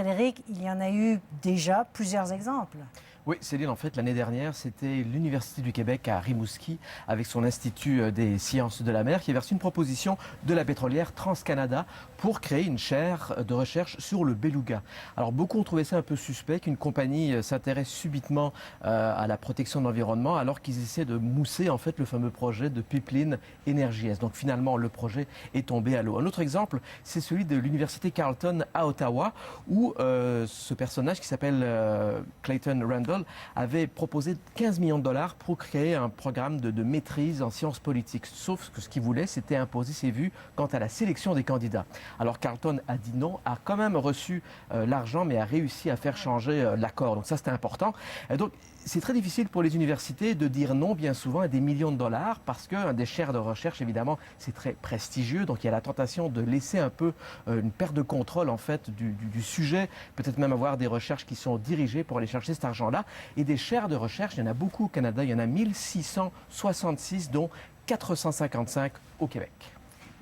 Frédéric, il y en a eu déjà plusieurs exemples. Oui, Céline, en fait, l'année dernière, c'était l'Université du Québec à Rimouski, avec son Institut des sciences de la mer, qui a versé une proposition de la pétrolière TransCanada pour créer une chaire de recherche sur le beluga. Alors, beaucoup ont trouvé ça un peu suspect qu'une compagnie s'intéresse subitement à la protection de l'environnement, alors qu'ils essaient de mousser, en fait, le fameux projet de pipeline Énergie Est. Donc, finalement, le projet est tombé à l'eau. Un autre exemple, c'est celui de l'Université Carleton à Ottawa, où ce personnage qui s'appelle Clayton Randall avait proposé 15 millions de dollars pour créer un programme de maîtrise en sciences politiques. Sauf que ce qu'il voulait, c'était imposer ses vues quant à la sélection des candidats. Alors Carleton a dit non, a quand même reçu l'argent, mais a réussi à faire changer l'accord. Donc ça, c'était important. Et donc, c'est très difficile pour les universités de dire non bien souvent à des millions de dollars parce que des chaires de recherche, évidemment, c'est très prestigieux. Donc il y a la tentation de laisser un peu une perte de contrôle en fait du sujet, peut-être même avoir des recherches qui sont dirigées pour aller chercher cet argent-là. Et des chaires de recherche, il y en a beaucoup au Canada, il y en a 1666, dont 455 au Québec.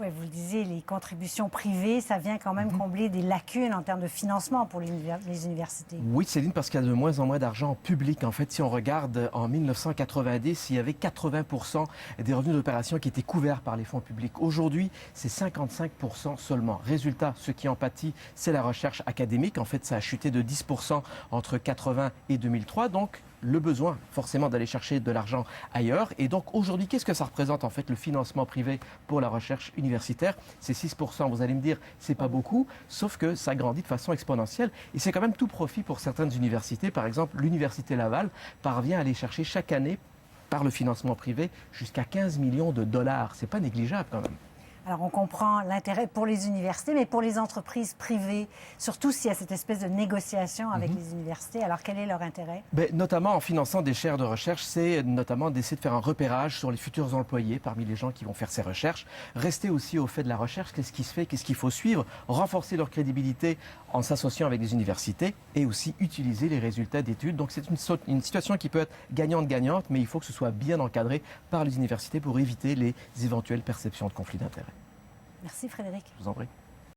Oui, vous le disiez, les contributions privées, ça vient quand même combler des lacunes en termes de financement pour les universités. Oui, Céline, parce qu'il y a de moins en moins d'argent public. En fait, si on regarde en 1990, il y avait 80% des revenus d'opération qui étaient couverts par les fonds publics. Aujourd'hui, c'est 55% seulement. Résultat, ce qui en pâtit, c'est la recherche académique. En fait, ça a chuté de 10% entre 80 et 2003. Donc, le besoin forcément d'aller chercher de l'argent ailleurs. Et donc aujourd'hui, qu'est-ce que ça représente en fait le financement privé pour la recherche universitaire? C'est 6%, vous allez me dire, c'est pas beaucoup, sauf que ça grandit de façon exponentielle et c'est quand même tout profit pour certaines universités. Par exemple, l'Université Laval parvient à aller chercher chaque année par le financement privé jusqu'à 15 millions de dollars. C'est pas négligeable quand même. Alors, on comprend l'intérêt pour les universités, mais pour les entreprises privées, surtout s'il y a cette espèce de négociation avec les universités, alors quel est leur intérêt? Notamment en finançant des chaires de recherche, c'est notamment d'essayer de faire un repérage sur les futurs employés parmi les gens qui vont faire ces recherches. Rester aussi au fait de la recherche, qu'est-ce qui se fait, qu'est-ce qu'il faut suivre, renforcer leur crédibilité en s'associant avec des universités et aussi utiliser les résultats d'études. Donc c'est une situation qui peut être gagnante-gagnante, mais il faut que ce soit bien encadré par les universités pour éviter les éventuelles perceptions de conflits d'intérêts. Merci Frédéric. Je vous en prie.